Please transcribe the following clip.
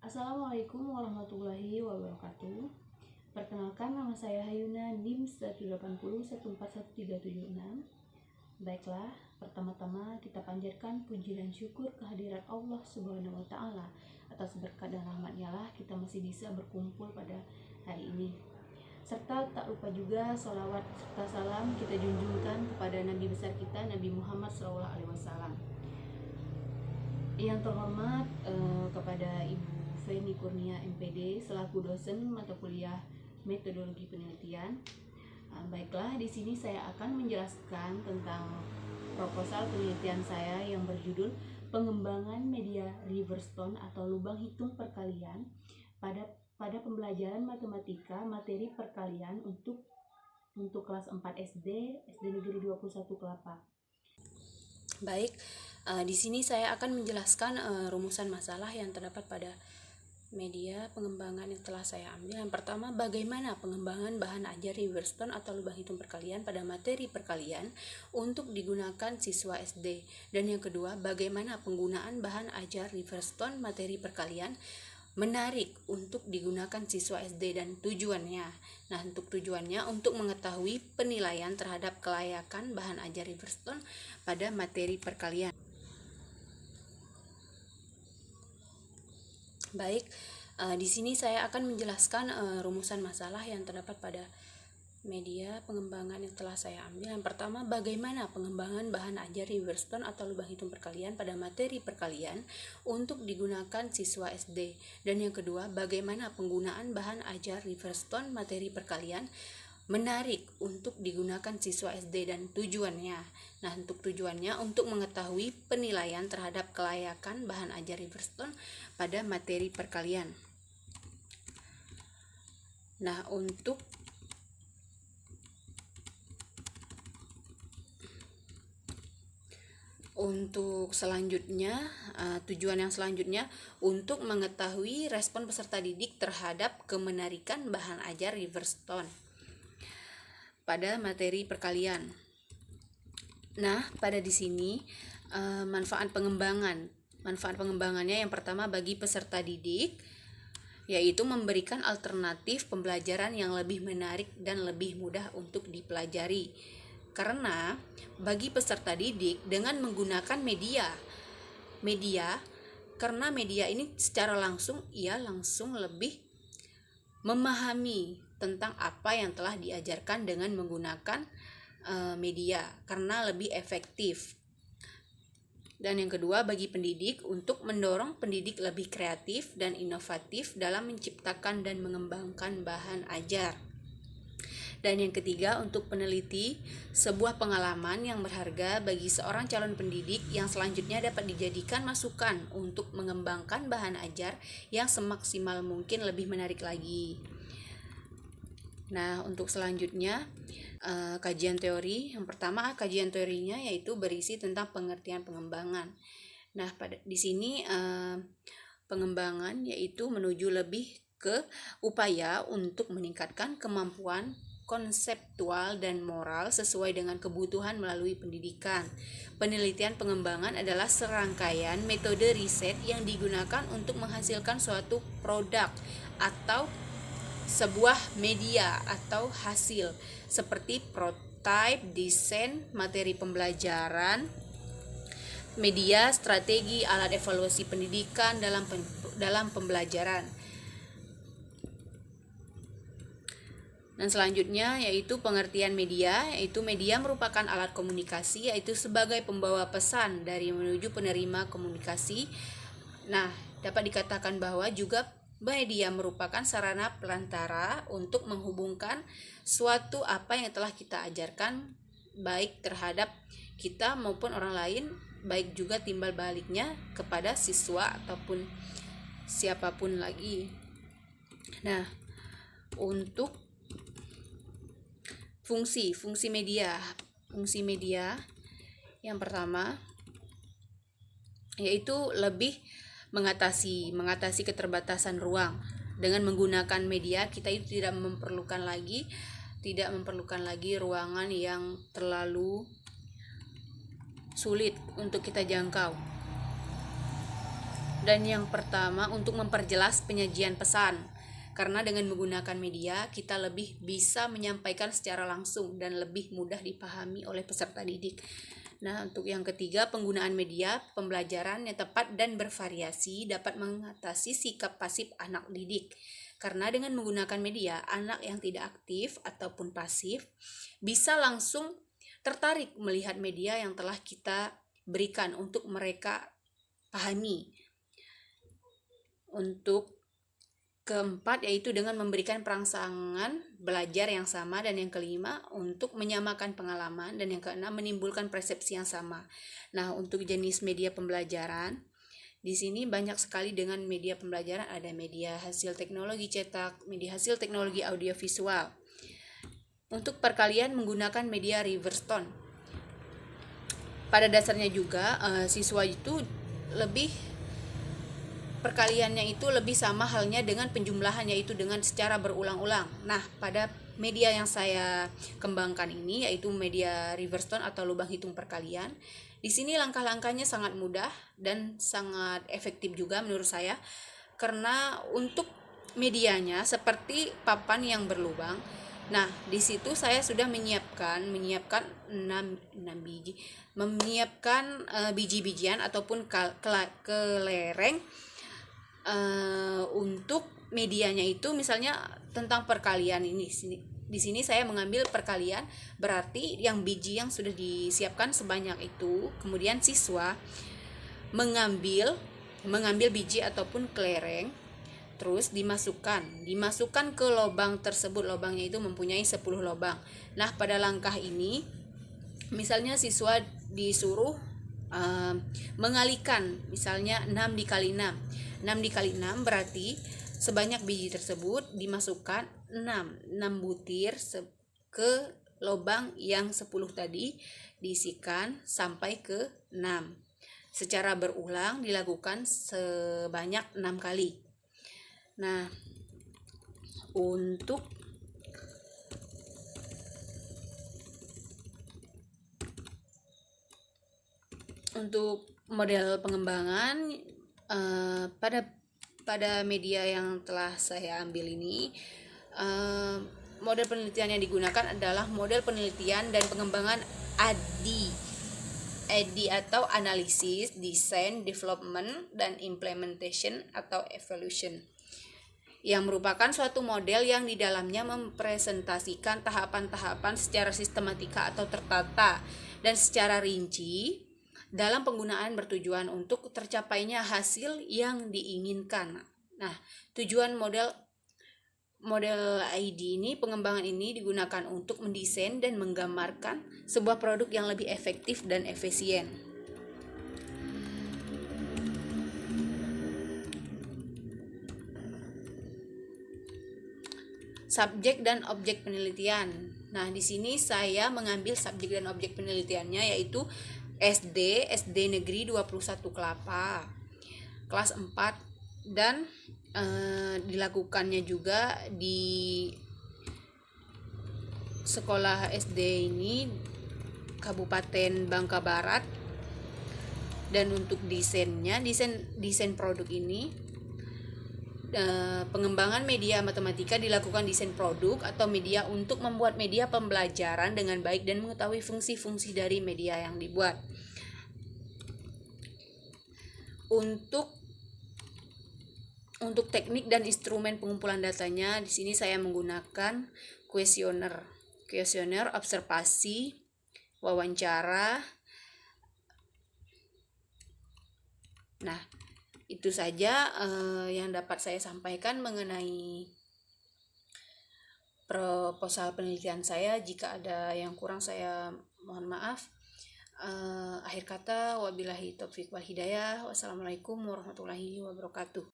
Assalamualaikum warahmatullahi wabarakatuh. Perkenalkan, nama saya Hayuna, NIM 180141376. Baiklah, pertama-tama kita panjatkan puji dan syukur kehadirat Allah Subhanahu wa Ta'ala. Atas berkat dan rahmat-Nya lah kita masih bisa berkumpul pada hari ini. Serta tak lupa juga sholawat serta salam kita junjungkan kepada Nabi besar kita, Nabi Muhammad SAW. Yang terhormat kepada Ibu Feni Kurnia MPD selaku dosen mata kuliah metodologi penelitian. Baiklah, di sini saya akan menjelaskan tentang proposal penelitian saya yang berjudul pengembangan media Riverstone atau lubang hitung perkalian pada pembelajaran matematika materi perkalian untuk kelas 4 SD Negeri 21 Kelapa. Baik, di sini saya akan menjelaskan rumusan masalah yang terdapat pada media pengembangan yang telah saya ambil. Yang pertama, bagaimana pengembangan bahan ajar Riverstone atau lubang hitung perkalian pada materi perkalian untuk digunakan siswa SD. Dan yang kedua, bagaimana penggunaan bahan ajar Riverstone materi perkalian menarik untuk digunakan siswa SD dan tujuannya. Nah, untuk tujuannya untuk mengetahui penilaian terhadap kelayakan bahan ajar Riverstone pada materi perkalian. Baik, di sini saya akan menjelaskan rumusan masalah yang terdapat pada media pengembangan yang telah saya ambil. Yang pertama, bagaimana pengembangan bahan ajar Riverstone atau lubang hitung perkalian pada materi perkalian untuk digunakan siswa SD. Dan yang kedua, bagaimana penggunaan bahan ajar Riverstone materi perkalian menarik untuk digunakan siswa SD dan tujuannya. Nah, untuk tujuannya untuk mengetahui penilaian terhadap kelayakan bahan ajar Riverstone pada materi perkalian. Nah, untuk selanjutnya, tujuan yang selanjutnya untuk mengetahui respon peserta didik terhadap kemenarikan bahan ajar Riverstone pada materi perkalian. Nah, pada di sini manfaat pengembangannya yang pertama bagi peserta didik, yaitu memberikan alternatif pembelajaran yang lebih menarik dan lebih mudah untuk dipelajari. Karena bagi peserta didik dengan menggunakan karena media ini secara langsung ia langsung lebih memahami tentang apa yang telah diajarkan dengan menggunakan media karena lebih efektif. Dan yang kedua, bagi pendidik untuk mendorong pendidik lebih kreatif dan inovatif dalam menciptakan dan mengembangkan bahan ajar. Dan yang ketiga, untuk peneliti, sebuah pengalaman yang berharga bagi seorang calon pendidik yang selanjutnya dapat dijadikan masukan untuk mengembangkan bahan ajar yang semaksimal mungkin lebih menarik lagi. Nah, untuk selanjutnya kajian teori. Yang pertama, kajian teorinya yaitu berisi tentang pengertian pengembangan. Nah, di sini pengembangan yaitu menuju lebih ke upaya untuk meningkatkan kemampuan konseptual dan moral sesuai dengan kebutuhan melalui pendidikan. Penelitian pengembangan adalah serangkaian metode riset yang digunakan untuk menghasilkan suatu produk atau sebuah media atau hasil seperti prototipe, desain, materi pembelajaran, media, strategi, alat evaluasi pendidikan dalam pembelajaran. Dan selanjutnya yaitu pengertian media, yaitu media merupakan alat komunikasi yaitu sebagai pembawa pesan dari menuju penerima komunikasi. Nah, dapat dikatakan bahwa juga media merupakan sarana pelantara untuk menghubungkan suatu apa yang telah kita ajarkan baik terhadap kita maupun orang lain, baik juga timbal baliknya kepada siswa ataupun siapapun lagi. Nah, untuk fungsi media yang pertama yaitu lebih mengatasi keterbatasan ruang. Dengan menggunakan media, kita itu tidak memerlukan lagi ruangan yang terlalu sulit untuk kita jangkau. Dan yang pertama, untuk memperjelas penyajian pesan. Karena dengan menggunakan media, kita lebih bisa menyampaikan secara langsung dan lebih mudah dipahami oleh peserta didik. Nah, untuk yang ketiga, penggunaan media pembelajaran yang tepat dan bervariasi dapat mengatasi sikap pasif anak didik. Karena dengan menggunakan media, anak yang tidak aktif ataupun pasif bisa langsung tertarik melihat media yang telah kita berikan untuk mereka pahami. Untuk keempat, yaitu dengan memberikan perangsangan belajar yang sama, dan yang kelima untuk menyamakan pengalaman, dan yang keenam menimbulkan persepsi yang sama. Nah, untuk jenis media pembelajaran di sini banyak sekali dengan media pembelajaran, ada media hasil teknologi cetak, media hasil teknologi audiovisual. Untuk perkalian menggunakan media Riverstone. Pada dasarnya juga siswa itu perkaliannya itu lebih sama halnya dengan penjumlahan, yaitu dengan secara berulang-ulang. Nah, pada media yang saya kembangkan ini, yaitu media Riverstone atau lubang hitung perkalian, di sini langkah-langkahnya sangat mudah dan sangat efektif juga menurut saya, karena untuk medianya seperti papan yang berlubang. Nah, di situ saya sudah menyiapkan 6 biji, menyiapkan biji-bijian ataupun kelereng untuk medianya itu, misalnya tentang perkalian ini. Di sini saya mengambil perkalian, berarti yang biji yang sudah disiapkan sebanyak itu. Kemudian siswa mengambil biji ataupun kelereng, terus dimasukkan ke lubang tersebut. Lubangnya itu mempunyai 10 lubang. Nah, pada langkah ini misalnya siswa disuruh mengalikan, misalnya 6 dikali 6 dikali 6 berarti sebanyak biji tersebut dimasukkan 6 butir ke lubang yang 10 tadi, diisikan sampai ke 6. Secara berulang dilakukan sebanyak 6 kali. Nah, untuk model pengembangan pada media yang telah saya ambil ini, model penelitian yang digunakan adalah model penelitian dan pengembangan ADDI atau Analysis, Design, Development, dan Implementation atau Evolution, yang merupakan suatu model yang di dalamnya mempresentasikan tahapan-tahapan secara sistematika atau tertata dan secara rinci dalam penggunaan bertujuan untuk tercapainya hasil yang diinginkan. Nah, tujuan model ID ini, pengembangan ini digunakan untuk mendesain dan menggambarkan sebuah produk yang lebih efektif dan efisien. Subjek dan objek penelitian. Nah, di sini saya mengambil subjek dan objek penelitiannya, yaitu SD Negeri 21 Kelapa kelas 4, dan dilakukannya juga di sekolah SD ini Kabupaten Bangka Barat. Dan untuk desain produk ini, pengembangan media matematika dilakukan desain produk atau media untuk membuat media pembelajaran dengan baik dan mengetahui fungsi-fungsi dari media yang dibuat. Untuk teknik dan instrumen pengumpulan datanya, di sini saya menggunakan kuesioner, observasi, wawancara. Nah, itu saja yang dapat saya sampaikan mengenai proposal penelitian saya. Jika ada yang kurang, saya mohon maaf. Akhir kata, wabillahi taufiq wal hidayah. Wassalamualaikum warahmatullahi wabarakatuh.